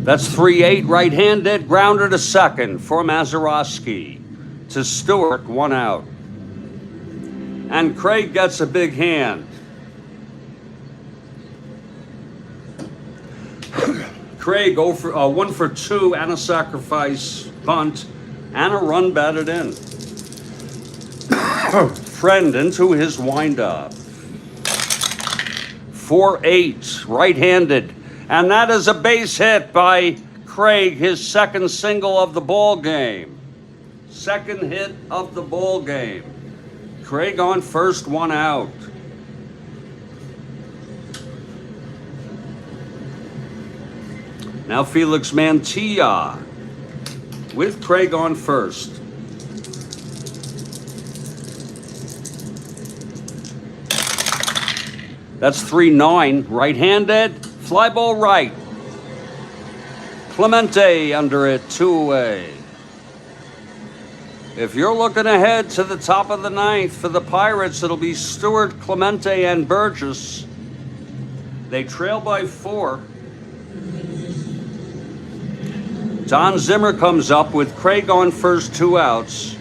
That's 3-8, right-handed, grounder to second for Mazeroski. To Stewart, 1 out. And Craig gets a big hand. Craig 1 for 2 and a sacrifice bunt and a run batted in. Friend into his windup. 4-8, right-handed. And that is a base hit by Craig, his second single of the ball game. Second hit of the ball game. Craig on first, 1 out. Now Felix Mantilla with Craig on first. That's 3-9, right-handed, fly ball right. Clemente under it, 2 away. If you're looking ahead to the top of the 9th for the Pirates, it'll be Stewart, Clemente, and Burgess. They trail by 4. Don Zimmer comes up with Craig on first, 2 outs.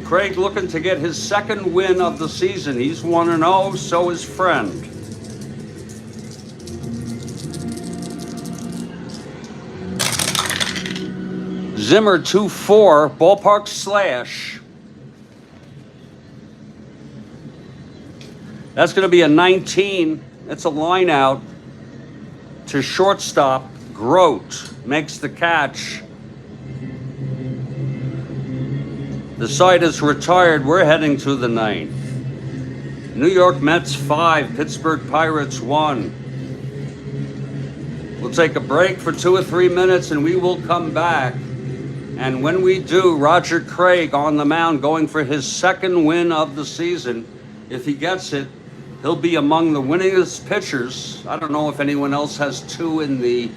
Craig looking to get his second win of the season. He's 1-0, so is Friend. Zimmer 2-4, ballpark slash. That's going to be a 19. It's a line out to shortstop. Grote makes the catch. The side is retired. We're heading to the 9th. New York Mets 5, Pittsburgh Pirates 1. We'll take a break for 2 or 3 minutes and we will come back. And when we do, Roger Craig on the mound going for his second win of the season. If he gets it, he'll be among the winningest pitchers. I don't know if anyone else has 2 in the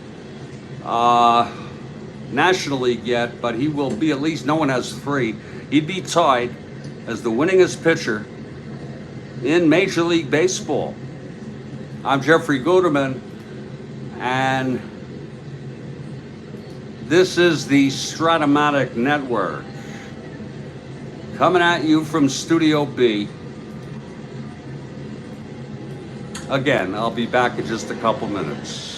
National League yet, but he will be, at least no one has 3. He'd be tied as the winningest pitcher in Major League Baseball. I'm Jeffrey Guterman, and this is the Strat-O-Matic Network. Coming at you from Studio B. Again, I'll be back in just a couple minutes.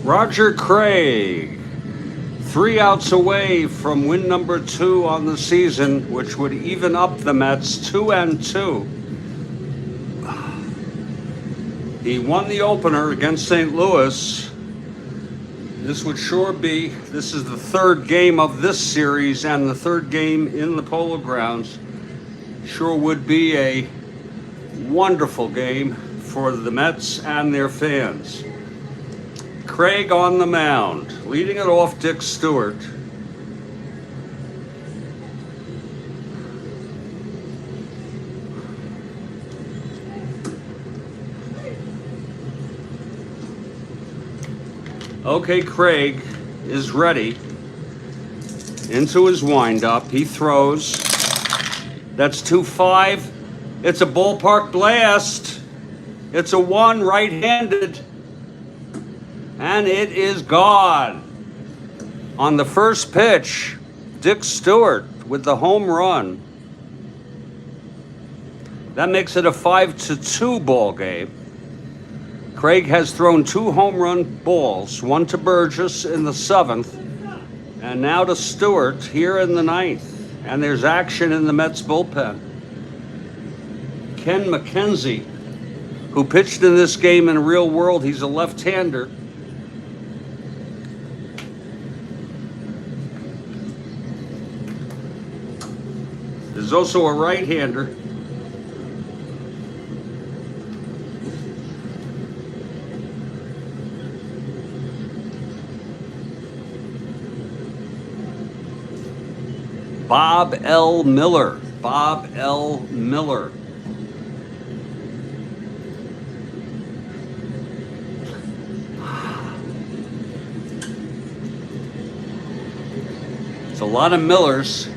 Roger Craig, 3 outs away from win number 2 on the season, which would even up the Mets 2-2. He won the opener against St. Louis. This is the 3rd game of this series and the 3rd game in the Polo Grounds. Sure would be a wonderful game for the Mets and their fans. Craig on the mound, leading it off Dick Stewart. Okay, Craig is ready. Into his windup, he throws. That's 2-5. It's a ballpark blast. It's a 1 right-handed. And it is gone. On the first pitch, Dick Stewart with the home run. That makes it a 5-2 ball game. Craig has thrown 2 home run balls, one to Burgess in the 7th, and now to Stewart here in the 9th. And there's action in the Mets bullpen. Ken McKenzie, who pitched in this game in real world, he's a left-hander. There's also a right-hander. Bob L. Miller. Bob L. Miller. It's a lot of Millers.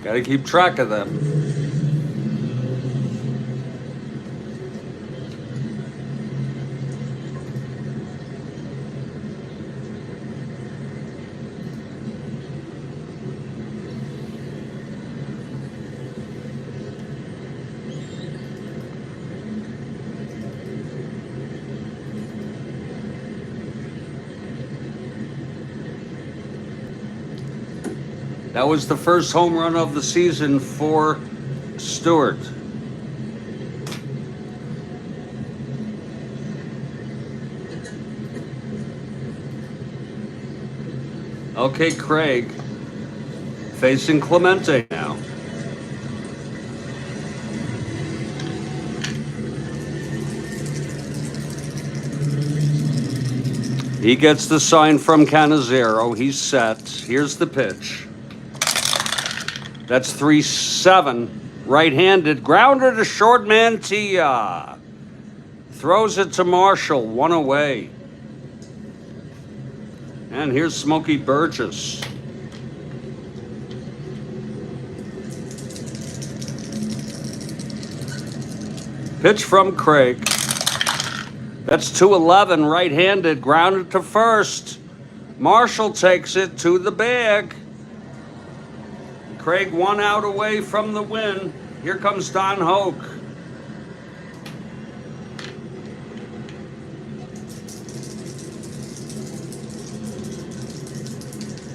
Got to keep track of them. That was the first home run of the season for Stewart. Okay, Craig facing Clemente now. He gets the sign from Cannizzaro. He's set. Here's the pitch. That's 3-7. Right-handed. Grounder to short Mantilla. Throws it to Marshall. 1 away. And here's Smokey Burgess. Pitch from Craig. That's 2-11. Right-handed. Grounded to first. Marshall takes it to the bag. Craig 1 out away from the win. Here comes Don Hoke.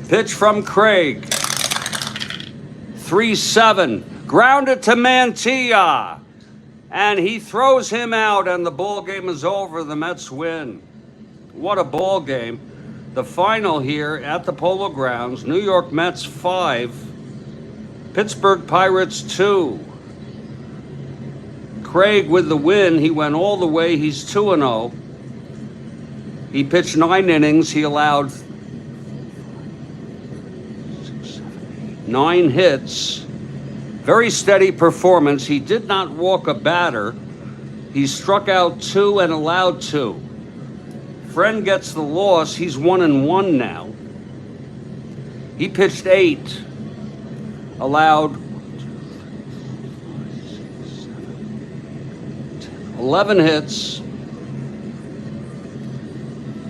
Pitch from Craig. 3-7. Grounded to Mantilla. And he throws him out, and the ball game is over. The Mets win. What a ball game. The final here at the Polo Grounds, New York Mets 5, Pittsburgh Pirates 2. Craig with the win. He went all the way. He's 2-0. He pitched 9 innings. He allowed 9 hits. Very steady performance. He did not walk a batter. He struck out 2 and allowed 2. Friend gets the loss. He's 1-1 now. He pitched 8, allowed 11 hits.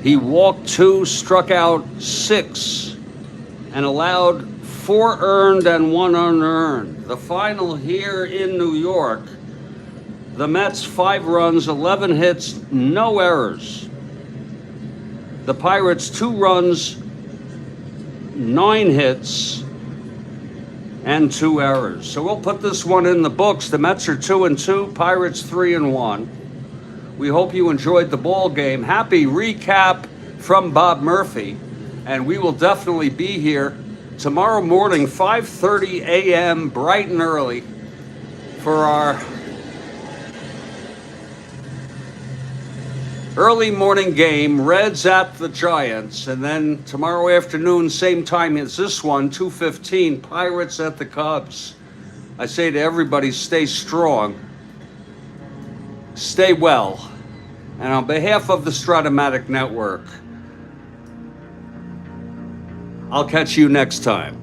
He walked 2, struck out 6, and allowed 4 earned and 1 unearned. The final here in New York, the Mets 5 runs, 11 hits, no errors. The Pirates 2 runs, 9 hits, and 2 errors. So we'll put this one in the books. The Mets are 2-2, Pirates 3-1. We hope you enjoyed the ball game. Happy recap from Bob Murphy, and we will definitely be here tomorrow morning, 5:30 a.m., bright and early, for our early morning game, Reds at the Giants. And then tomorrow afternoon, same time as this one, 2:15, Pirates at the Cubs. I say to everybody, stay strong, stay well. And on behalf of the Strat-O-Matic Network, I'll catch you next time.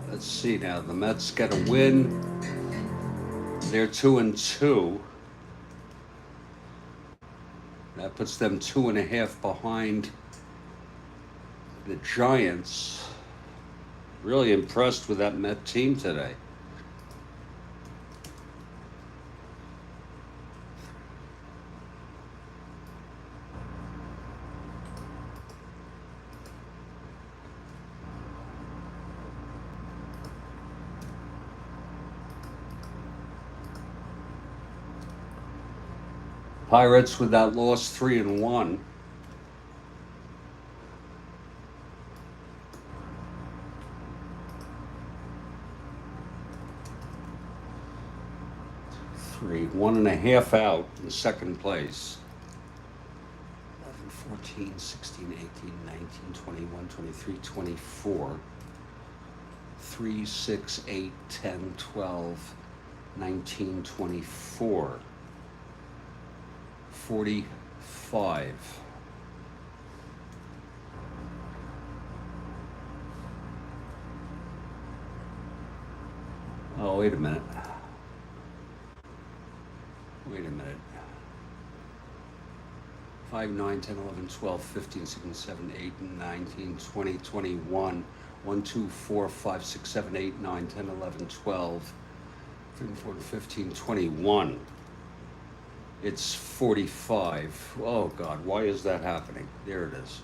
Let's see now. The Mets get a win. They're 2-2. That puts them 2.5 behind the Giants. Really impressed with that Met team today. Pirates with that loss 3-1. 1.5 out in second place. 11, 14, 16, 18, 19, 21, 23, 24. 3, 6, 8, 10, 12, 19, 24. 45. Oh, wait a minute. Wait a minute. 5, 9, 10, 11, 12, 15, 16, 17, 18, 19, 20, 21. 1, 2, 4, 5, 6, 7, 8, 9, 10, 11, 12, 13, 14, 15, 21. It's 45. Oh, God, why is that happening? There it is.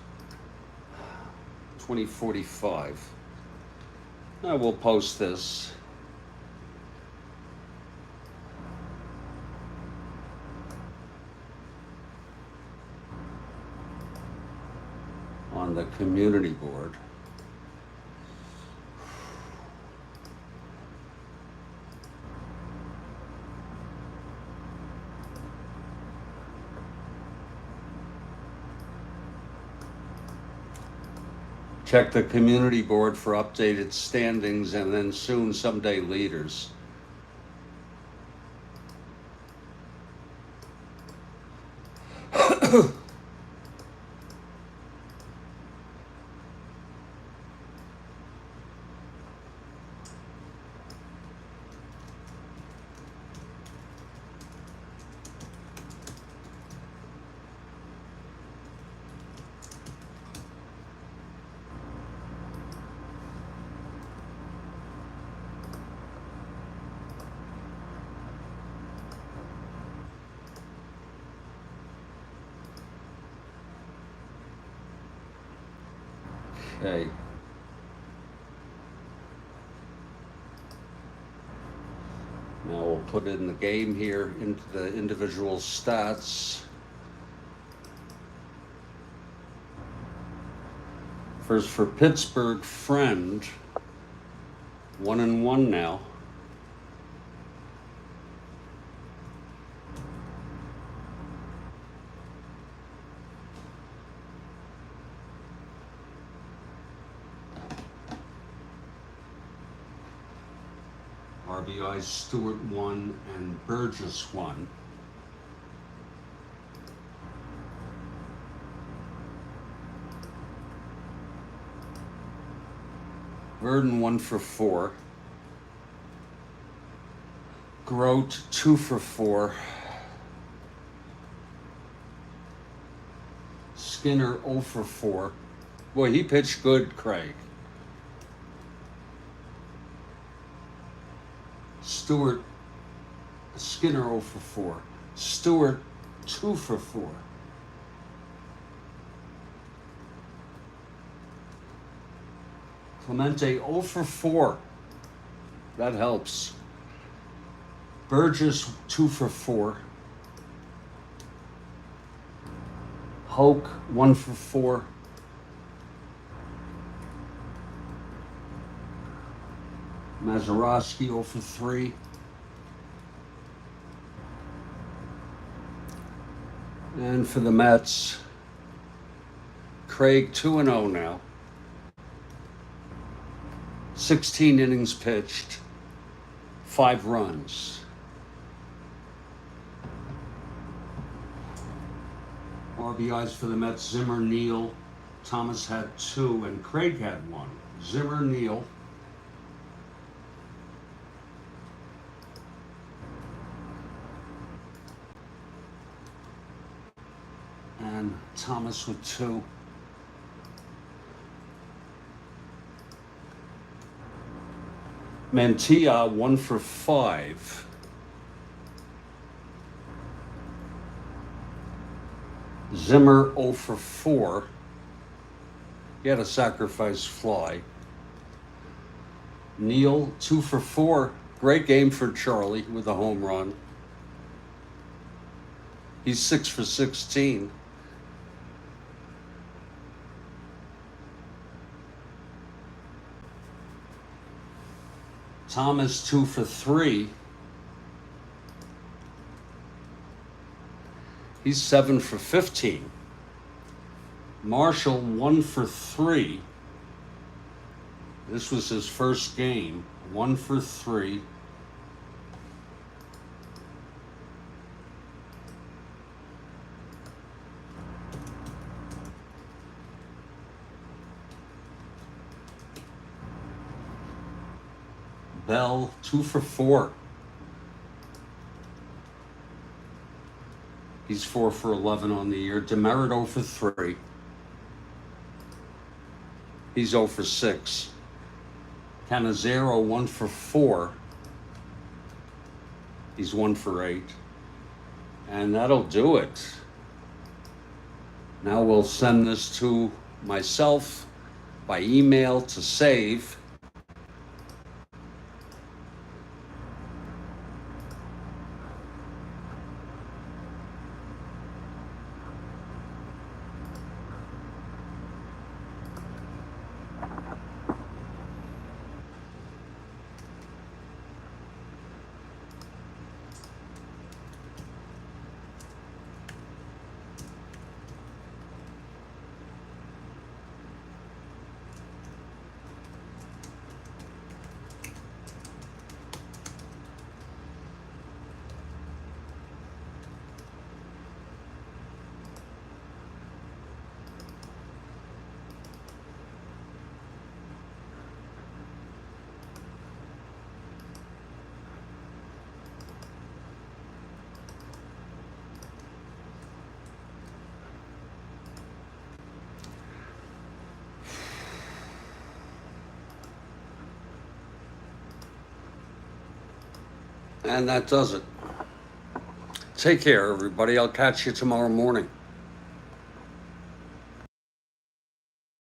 2045. I will post this. On the community board. Check the community board for updated standings and then soon someday leaders. Okay. Now we'll put in the game here into the individual stats. First for Pittsburgh, Friend, 1-1 now. RBI's Stewart 1 and Burgess 1. Verdon 1 for 4. Grote 2 for 4. Skinner 0 for 4. Boy, he pitched good, Craig. Skinner 0 for 4. Stewart 2 for 4. Clemente 0 for 4. That helps. Burgess 2 for 4. Hoke 1 for 4. Mazeroski 0 for 3. And for the Mets, Craig 2-0 now. 16 innings pitched, 5 runs. RBIs for the Mets, Zimmer, Neal. Thomas had 2 and Craig had 1. Zimmer, Neal. And Thomas with 2. Mantilla 1 for 5. Zimmer 0 for 4. He had a sacrifice fly. Neal 2 for 4. Great game for Charlie with a home run. He's 6 for 16. Thomas 2 for 3. He's 7 for 15. Marshall 1 for 3. This was his first game. 1 for 3. Bell 2 for 4. He's 4 for 11 on the year. Demerit 0 for 3. He's 0 for 6. Canizero 1 for 4. He's 1 for 8. And that'll do it. Now we'll send this to myself by email to save. And that does it. Take care, everybody. I'll catch you tomorrow morning.